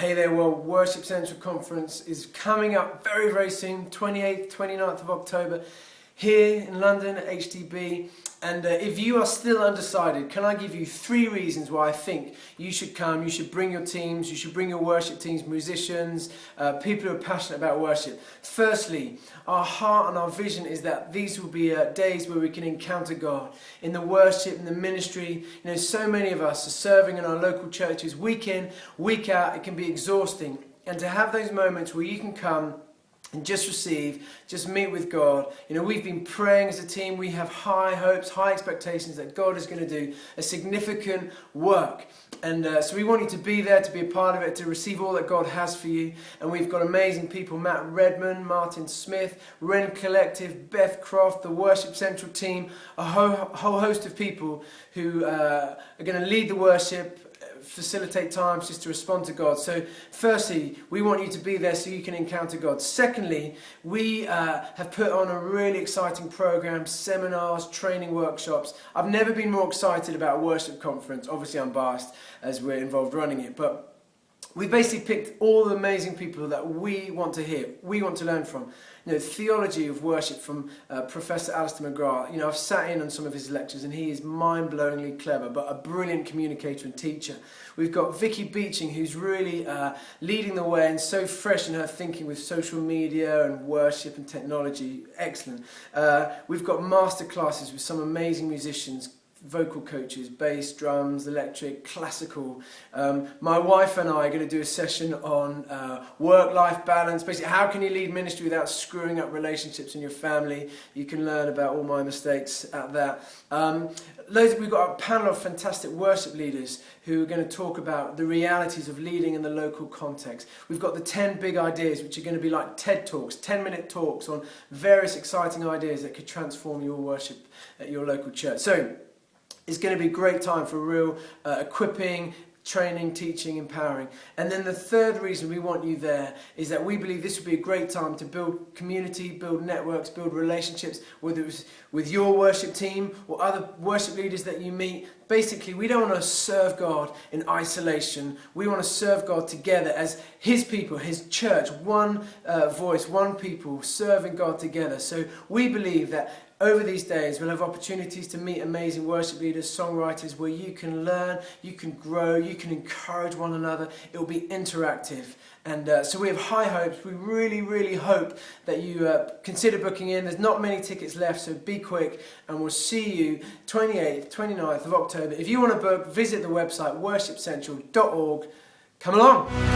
Hey there, well, Worship Central Conference is coming up very, very soon, 28th, 29th of October, here in London at HTB. And if you are still undecided, can I give you 3 reasons why I think you should come? You should bring your teams, you should bring your worship teams, musicians, people who are passionate about worship. Firstly, our heart and our vision is that these will be days where we can encounter God in the worship, in the ministry. You know, so many of us are serving in our local churches week in, week out. It can be exhausting. And to have those moments where you can come and just receive, just meet with God. You know, we've been praying as a team. We have high hopes, high expectations that God is going to do a significant work. And so we want you to be there, to be a part of it, to receive all that God has for you. And we've got amazing people: Matt Redman, Martin Smith, Ren Collective, Beth Croft, the Worship Central team, a whole host of people who are going to lead the worship, facilitate times just to respond to God. So firstly, we want you to be there so you can encounter God. Secondly, we have put on a really exciting program: seminars, training, workshops. I've never been more excited about a worship conference. Obviously I'm biased as we're involved running it, but we basically picked all the amazing people that we want to hear, we want to learn from. You know, theology of worship from Professor Alistair McGrath. You know, I've sat in on some of his lectures and he is mind-blowingly clever, but a brilliant communicator and teacher. We've got Vicky Beeching, who's really leading the way and so fresh in her thinking with social media and worship and technology. Excellent. We've got masterclasses with some amazing musicians, vocal coaches, bass, drums, electric, classical. My wife and I are going to do a session on work-life balance. Basically, how can you lead ministry without screwing up relationships in your family? You can learn about all my mistakes at that. We've got a panel of fantastic worship leaders who are going to talk about the realities of leading in the local context. We've got the 10 big ideas, which are going to be like TED Talks, 10-minute talks on various exciting ideas that could transform your worship at your local church. So it's going to be a great time for real equipping, training, teaching, empowering. And then the third reason we want you there is that we believe this would be a great time to build community, build networks, build relationships, whether it's with your worship team or other worship leaders that you meet. Basically, we don't want to serve God in isolation. We want to serve God together as His people, His church, one voice, one people, serving God together. So we believe that over these days we'll have opportunities to meet amazing worship leaders, songwriters, where you can learn, you can grow, you can encourage one another. It will be interactive. And so we have high hopes. We really, really hope that you consider booking in. There's not many tickets left, so be quick. And we'll see you 28th, 29th of October. If you want to book, visit the website worshipcentral.org. Come along.